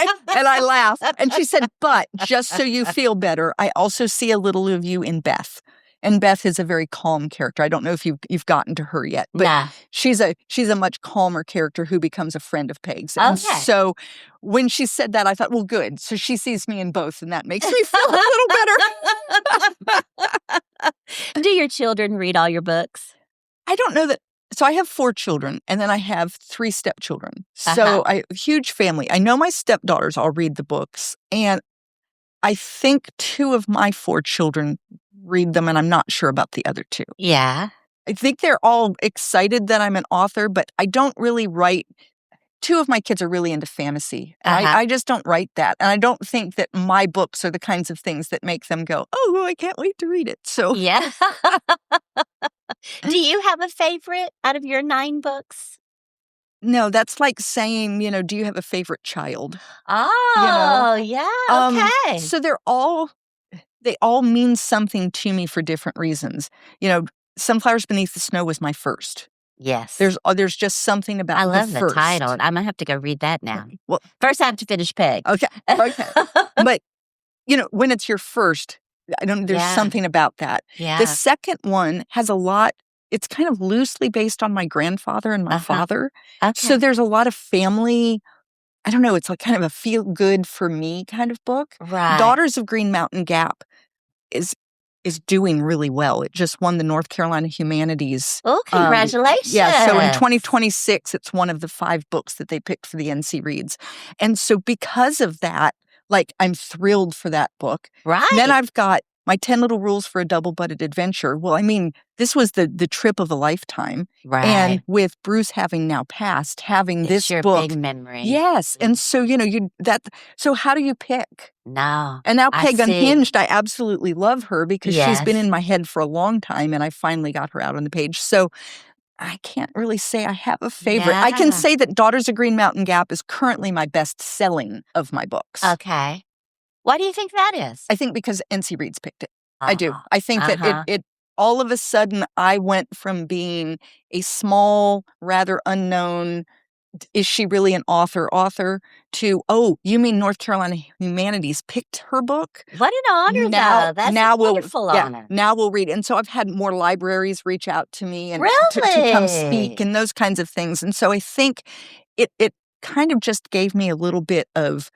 I laughed. And she said, but just so you feel better, I also see a little of you in Beth. And Beth is a very calm character. I don't know if you've gotten to her yet, but she's a much calmer character who becomes a friend of Peg's. And so when she said that, I thought, well, good. So she sees me in both, and that makes me feel a little better.
Do your children read all your books?
I don't know that. So I have 4 children, and then I have 3 stepchildren. So I huge family. I know my stepdaughters all read the books, and I think 2 of my 4 children read them, and I'm not sure about the other two.
Yeah.
I think they're all excited that I'm an author, but I don't really write. Two of my kids are really into fantasy. And I just don't write that. And I don't think that my books are the kinds of things that make them go, oh, I can't wait to read it. So
Yeah. Do you have a favorite out of your 9 books?
no, that's like saying, do you have a favorite child?
Oh, yeah. Okay.
So they all mean something to me for different reasons. Sunflowers Beneath the Snow was my first.
Yes.
There's just something about
I love
the
the
first.
title. I'm going to have to go read that now.
Well,
first I have to finish Peg.
Okay. But, when it's your first, there's something about that.
Yeah.
The second one has a lot. It's kind of loosely based on my grandfather and my father.
Okay.
So there's a lot of family. I don't know. It's like kind of a feel good for me kind of book.
Right.
Daughters of Green Mountain Gap is doing really well. It just won the North Carolina Humanities.
Oh, congratulations.
Yeah, so in 2026, it's one of the 5 books that they picked for the NC Reads. And so because of that, I'm thrilled for that book.
Right.
Then I've got my 10 Little Rules for a Double-Butted Adventure. Well, this was the trip of a lifetime.
Right.
And with Bruce having now passed, having
it's
this
your
book.
big memory.
Yes. And so, so how do you pick?
No.
And now Peg
I see.
Unhinged, I absolutely love her because she's been
Yes.
in my head for a long time, and I finally got her out on the page. So I can't really say I have a favorite. I can
Yeah.
say that Daughters of Green Mountain Gap is currently my best-selling of my books.
Okay. Why do you think that is?
I think because NC Reads picked it. I do.
Oh,
I think that it all of a sudden I went from being a small, rather unknown, is she really an author to, oh, you mean North Carolina Humanities picked her book?
What an honor, though. That's a wonderful honor.
Now we'll read. And so I've had more libraries reach out to me and to
Really?
come speak and those kinds of things. And so I think it kind of just gave me a little bit of,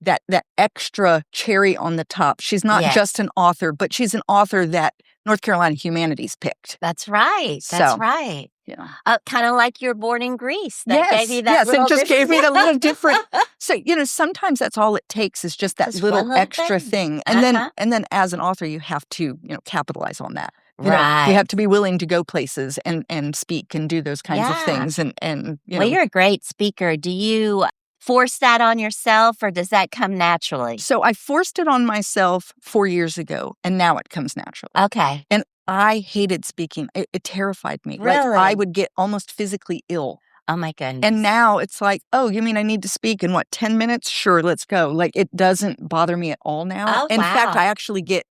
that extra cherry on the top. She's not just an author, but she's an author that North Carolina Humanities picked.
That's right. That's right.
Yeah.
Kind of like you're born in Greece. That gave you that
yes,
little
it just gave me the little different.
So,
So, sometimes that's all it takes is just that little extra thing. And then as an author, you have to, capitalize on that.
Right.
You have to be willing to go places and speak and do those kinds of things. And
Well, you're a great speaker. Do you force that on yourself, or does that come naturally?
So I forced it on myself 4 years ago, and now it comes naturally.
Okay.
And I hated speaking. It terrified me.
Really?
I would get almost physically ill.
Oh, my goodness.
And now it's like, oh, you mean I need to speak in 10 minutes? Sure, let's go. It doesn't bother me at all now.
Oh,
In fact,
wow.
I actually get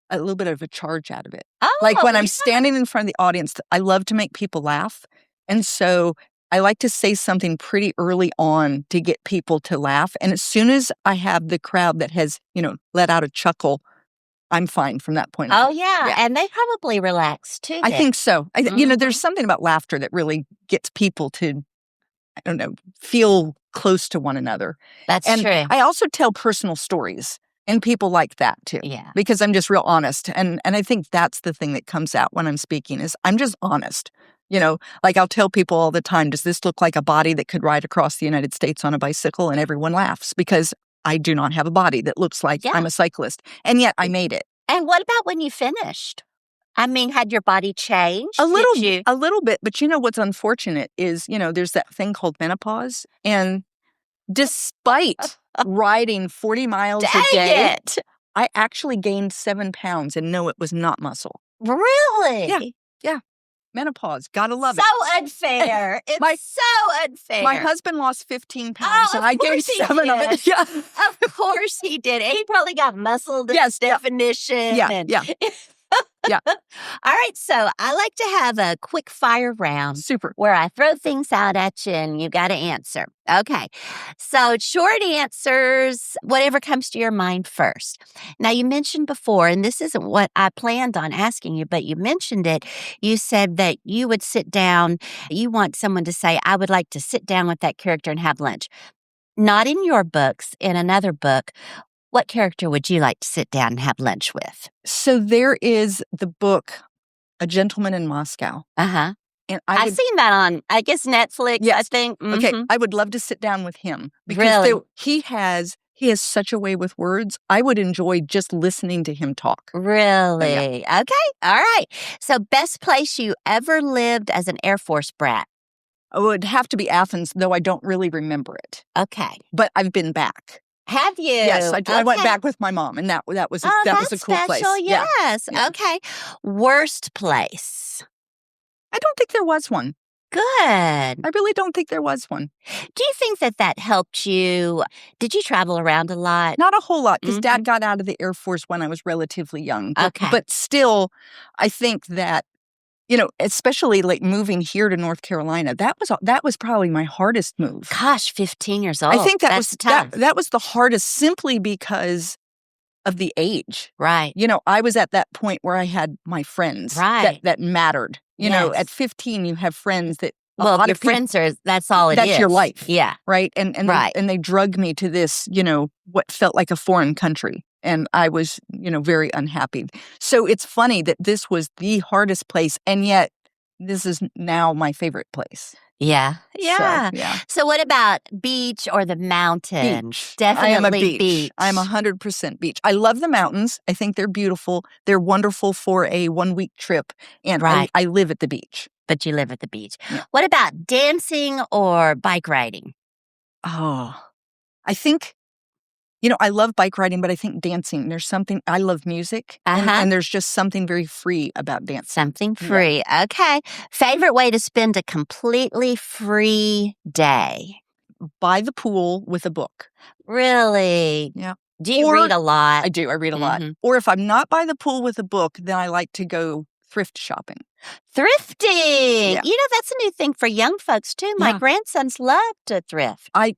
a little bit of a charge out of it.
Oh,
When I'm standing in front of the audience, I love to make people laugh. And so I like to say something pretty early on to get people to laugh. And as soon as I have the crowd that has, let out a chuckle, I'm fine from that point on.
Oh, yeah. And they probably relax, too.
I think so.
Mhm.
There's something about laughter that really gets people to, I don't know, feel close to one another.
That's
And
true.
I also tell personal stories, and people like that too.
Yeah.
Because I'm just real honest. And I think that's the thing that comes out when I'm speaking is I'm just honest. I'll tell people all the time, does this look like a body that could ride across the United States on a bicycle? And everyone laughs because I do not have a body that looks like I'm a cyclist. And yet I made it.
And what about when you finished? Had your body changed?
A little bit. But what's unfortunate is, there's that thing called menopause. And despite riding 40 miles a day, I actually gained 7 pounds, and no, it was not muscle.
Really?
Yeah. Menopause. Gotta love it.
So unfair. It's so unfair.
My husband lost 15 pounds, and I gained
course he
7 of
did.
it. Yeah.
Of course he did. He probably got muscle definition.
Yeah. Yeah.
All right. So I like to have a quick fire round.
Super.
Where I throw things out at you and you got to answer. Okay. So short answers, whatever comes to your mind first. Now, you mentioned before, and this isn't what I planned on asking you, but you mentioned it. You said that you would sit down. You want someone to say, I would like to sit down with that character and have lunch. Not in your books, in another book. What character would you like to sit down and have lunch with?
So there is the book, A Gentleman in Moscow.
Uh-huh.
And
I've seen that on, I guess, Netflix, I think.
Okay, I would love to sit down with him. Because
Really?
he has He has such a way with words. I would enjoy just listening to him talk.
Really?
Yeah.
Okay. All right. So, best place you ever lived as an Air Force brat?
It would have to be Athens, though I don't really remember it.
Okay.
But I've been back.
Have you?
Yes, I went
Okay.
back with my mom, and that was a
that's
cool place.
special. Yes.
Yeah.
Okay. Worst place?
I don't think there was one.
Good.
I really don't think there was one.
Do you think that helped you? Did you travel around a lot?
Not a whole lot, because
Mhm.
Dad got out of the Air Force when I was relatively young.
Okay.
But still, I think that, especially like moving here to North Carolina, that was probably my hardest move.
Gosh, 15 years old.
I think
That's tough.
that was the hardest, simply because of the age.
Right.
I was at that point where I had my friends
Right.
that mattered.
Yes.
At 15, you have friends that
Well,
a lot
your
of people,
friends are, that's all it is.
that's your life.
Yeah.
Right. And
Right.
they drug me to this, what felt like a foreign country. And I was, very unhappy. So it's funny that this was the hardest place, and yet this is now my favorite place.
Yeah. Yeah.
So, yeah.
So what about beach or the mountains?
Beach.
Definitely
I am a beach.
beach.
I'm 100% beach. I love the mountains. I think they're beautiful. They're wonderful for a 1-week trip. And
Right.
I live at the beach.
But you live at the beach.
Yeah.
What about dancing or bike riding?
Oh, I think, I love bike riding, but I think dancing, there's something, I love music. And there's just something very free about dancing.
Something free. Yeah. Okay. Favorite way to spend a completely free day?
By the pool with a book.
Really?
Yeah.
Do you read a lot?
I do. I read a lot. Or if I'm not by the pool with a book, then I like to go thrift shopping.
Thrifting.
Yeah.
That's a new thing for young folks too. My grandsons love to thrift.
I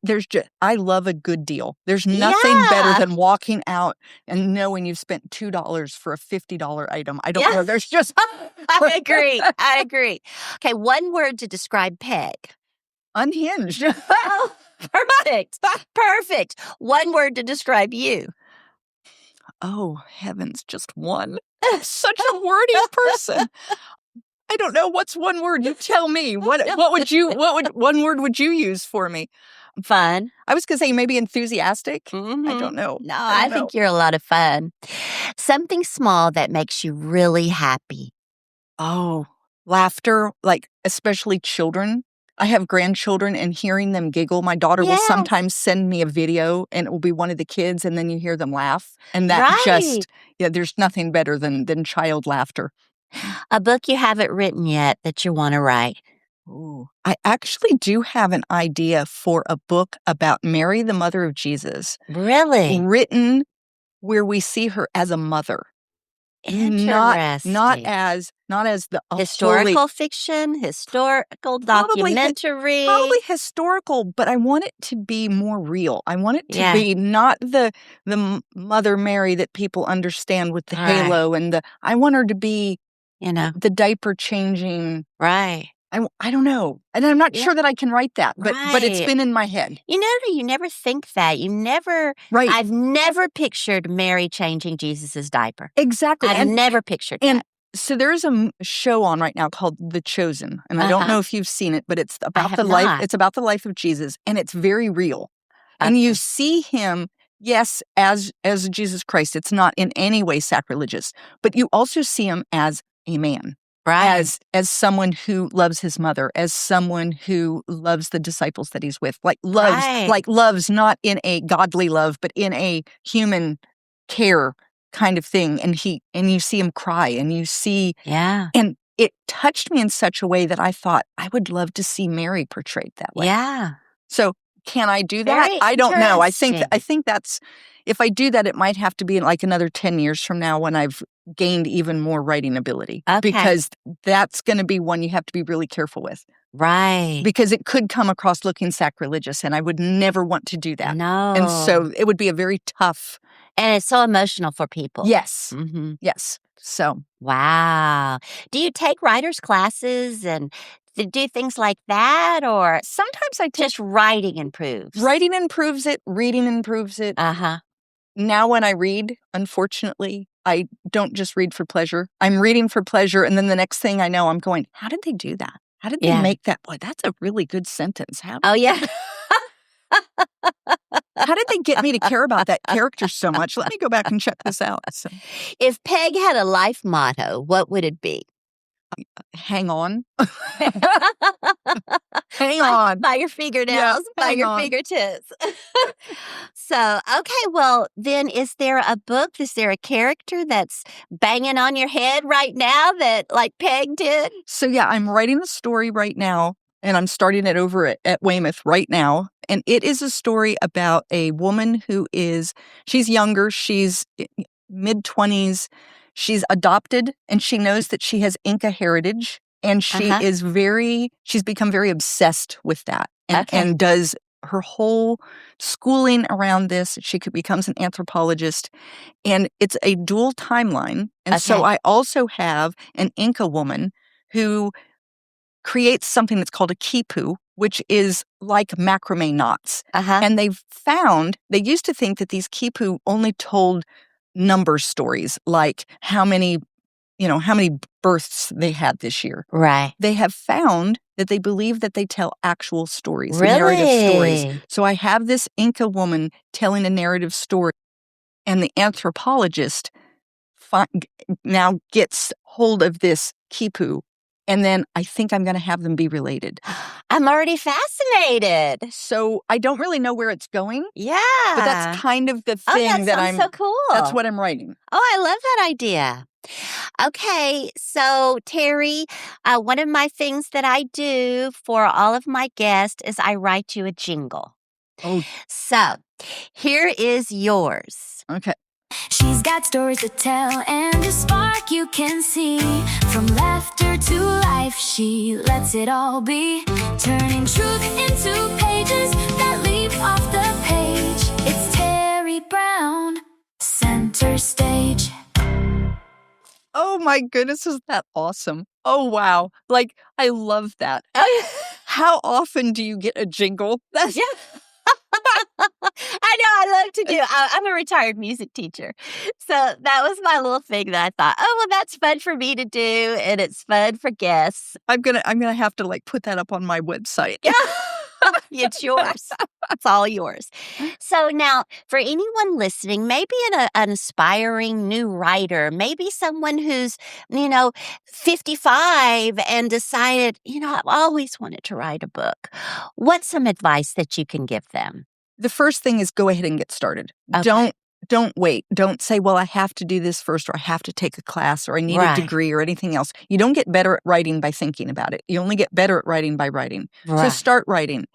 love a good deal. There's nothing better than walking out and knowing you've spent $2 for a $50 item. I don't know. There's just
I agree. Okay, one word to describe Peg.
Unhinged.
Oh, perfect. One word to describe you.
Oh, heavens, just one. Such a wordy person. I don't know, what's one word. You tell me. What one word would you use for me?
Fun.
I was going to say maybe enthusiastic. I don't know.
No, I think you're a lot of fun. Something small that makes you really happy.
Oh, laughter, like especially children. I have grandchildren, and hearing them giggle. My daughter will sometimes send me a video, and it will be one of the kids, and then you hear them laugh. And that there's nothing better than child laughter.
A book you haven't written yet that you want to write?
Ooh. I actually do have an idea for a book about Mary, the mother of Jesus.
Really?
Written where we see her as a mother.
Interesting.
Not as the
historical fiction, historical documentary.
Probably historical, but I want it to be more real. I want it to be not the Mother Mary that people understand with the halo and I want her to be, the diaper changing.
Right.
I don't know. And I'm not sure that I can write that, but it's been in my head.
You never think that. I've never pictured Mary changing Jesus's diaper.
Exactly.
I've never pictured that.
So there is a show on right now called The Chosen, and I don't know if you've seen it, but it's about the life. It's about the life of Jesus, and it's very real. Okay. And you see him, yes, as Jesus Christ. It's not in any way sacrilegious, but you also see him as a man.
Right.
As someone who loves his mother, as someone who loves the disciples that he's with, loves not in a godly love, but in a human care kind of thing. And you see him cry, and you see, and it touched me in such a way that I thought I would love to see Mary portrayed that way.
Yeah.
So can I do that?
Very
I don't know. I think that's, if I do that, it might have to be in like another 10 years from now when I've gained even more writing ability. Okay. Because that's going to be one you have to be really careful with.
Right.
Because it could come across looking sacrilegious, and I would never want to do that.
No.
And so it would be a very tough.
And it's so emotional for people.
Yes.
Mm-hmm.
Yes. So.
Wow. Do you take writers' classes and do things like that, or
sometimes I
just writing improves?
Writing improves it. Reading improves it. Now when I read, unfortunately, I don't just read for pleasure. I'm reading for pleasure, and then the next thing I know, I'm going, how did they do that? How did they make that? Boy, that's a really good sentence.
Oh, yeah.
how did they get me to care about that character so much? Let me go back and check this out. So,
If Peg had a life motto, what would it be?
hang on. Hang on.
By your fingernails, by
hang
your
on.
fingertips. So, okay, well, then is there a book, is there a character that's banging on your head right now that like Peg did?
So, yeah, I'm writing a story right now, and I'm starting it over at Weymouth right now. And it is a story about a woman she's younger, she's mid-20s, she's adopted, and she knows that she has Inca heritage, and she's become very obsessed with that and does her whole schooling around this. She becomes an anthropologist, and it's a dual timeline. And so I also have an Inca woman who creates something that's called a quipu, which is like macrame knots. And they used to think that these quipu only told number stories, like how many births they had this year.
Right.
They have found that they believe that they tell actual stories,
Really?
narrative stories. So I have this Inca woman telling a narrative story, and the anthropologist now gets hold of this quipu, and then I think I'm going to have them be related.
I'm already fascinated.
So I don't really know where it's going.
Yeah.
But that's kind of the thing
so cool.
That's what I'm writing.
Oh, I love that idea. Okay, so Teri, one of my things that I do for all of my guests is I write you a jingle.
Oh.
So, here is yours.
Okay.
She's got stories to tell and a spark you can see. From laughter to life, she lets it all be. Turning truth into pages that leap off the page. It's Teri Brown, center stage.
Oh my goodness, is that awesome? Oh, wow. Like, I love that. How often do you get a jingle?
Yeah. I know, I love to do. I'm a retired music teacher. So that was my little thing that I thought, oh, well, that's fun for me to do, and it's fun for guests.
I'm gonna have to like put that up on my website.
Yeah. It's yours. It's all yours. So now, for anyone listening, maybe an aspiring new writer, maybe someone who's, 55 and decided, I've always wanted to write a book. What's some advice that you can give them?
The first thing is go ahead and get started.
Okay.
Don't wait. Don't say, well, I have to do this first, or I have to take a class, or I need a degree, or anything else. You don't get better at writing by thinking about it. You only get better at writing by writing.
Right.
So start writing.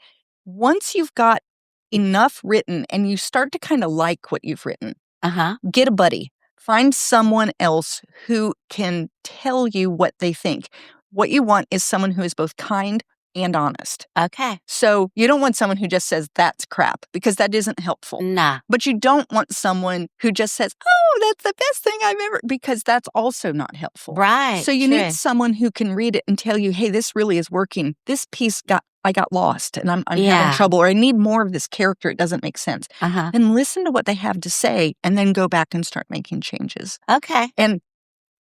Once you've got enough written and you start to kind of like what you've written, get a buddy. Find someone else who can tell you what they think. What you want is someone who is both kind and honest.
Okay.
So you don't want someone who just says, that's crap, because that isn't helpful.
Nah.
But you don't want someone who just says, oh, that's the best thing I've ever, because that's also not helpful.
Right.
So you need someone who can read it and tell you, hey, this really is working. This piece I got lost and I'm having trouble, or I need more of this character. It doesn't make sense. And listen to what they have to say and then go back and start making changes.
Okay.
And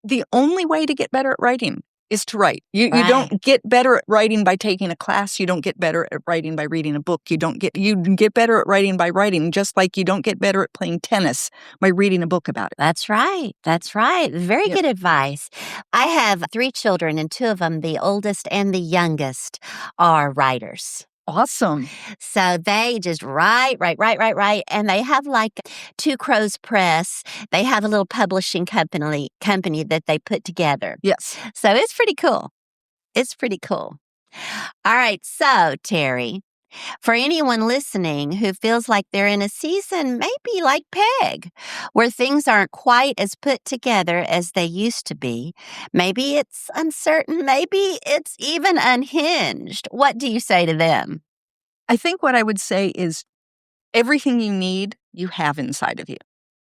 the only way to get better at writing is to write. You don't get better at writing by taking a class. You don't get better at writing by reading a book. You get better at writing by writing, just like you don't get better at playing tennis by reading a book about it.
That's right. That's right. Very good advice. I have 3 children, and 2 of them, the oldest and the youngest, are writers.
Awesome.
So they just write. And they have like Two Crows Press. They have a little publishing company that they put together.
Yes.
So it's pretty cool. It's pretty cool. All right. So, Teri, for anyone listening who feels like they're in a season, maybe like Peg, where things aren't quite as put together as they used to be, maybe it's uncertain, maybe it's even unhinged, what do you say to them?
I think what I would say is everything you need, you have inside of you.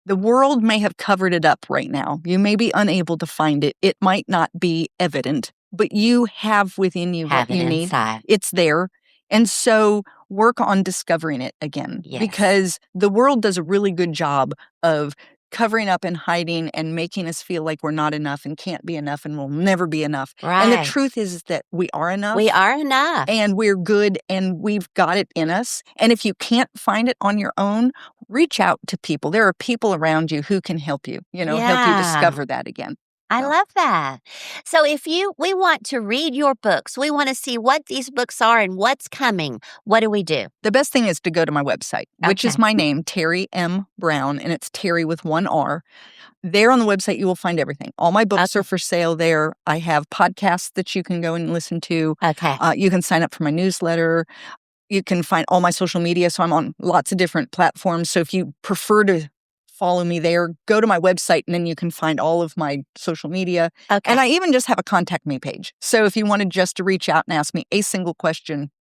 The world may have covered it up right now. You may be unable to find it. It might not be evident, but you have within you what you need.
Inside.
It's there. And so work on discovering it again, because the world does a really good job of covering up and hiding and making us feel like we're not enough and can't be enough and will never be enough.
Right.
And the truth is that we are enough.
We are enough.
And we're good and we've got it in us. And if you can't find it on your own, reach out to people. There are people around you who can help you, help you discover that again.
I love that. So if we want to read your books, we want to see what these books are and what's coming, what do we do?
The best thing is to go to my website, which is my name, Teri M. Brown, and it's Teri with one R. There on the website, you will find everything. All my books are for sale there. I have podcasts that you can go and listen to.
Okay.
You can sign up for my newsletter. You can find all my social media. So I'm on lots of different platforms. So if you prefer to follow me there, go to my website, and then you can find all of my social media.
Okay.
And I even just have a contact me page. So if you wanted just to reach out and ask me a single question,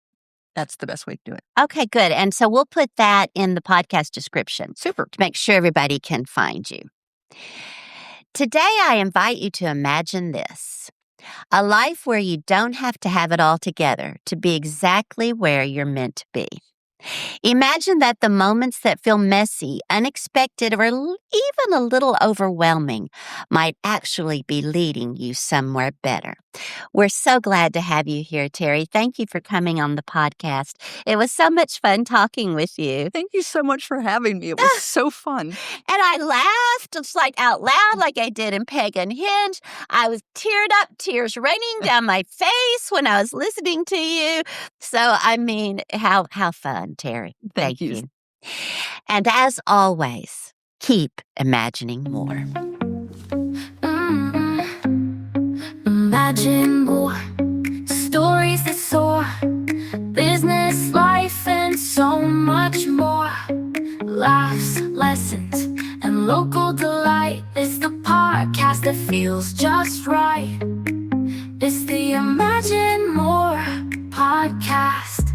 that's the best way to do it.
Okay, good. And so we'll put that in the podcast description.
Super.
To make sure everybody can find you. Today, I invite you to imagine this: a life where you don't have to have it all together to be exactly where you're meant to be. Imagine that the moments that feel messy, unexpected, or even a little overwhelming might actually be leading you somewhere better. We're so glad to have you here, Teri. Thank you for coming on the podcast. It was so much fun talking with you.
Thank you so much for having me. It was so fun.
And I laughed just like out loud like I did in Peg Unhinged. I was teared up, tears raining down my face when I was listening to you. So, I mean, how fun, Teri.
Thank you.
And as always, keep imagining more.
Imagine more stories that soar, business, life, and so much more. Laughs, lessons, and local delight. It's the podcast that feels just right. It's the Imagine More podcast.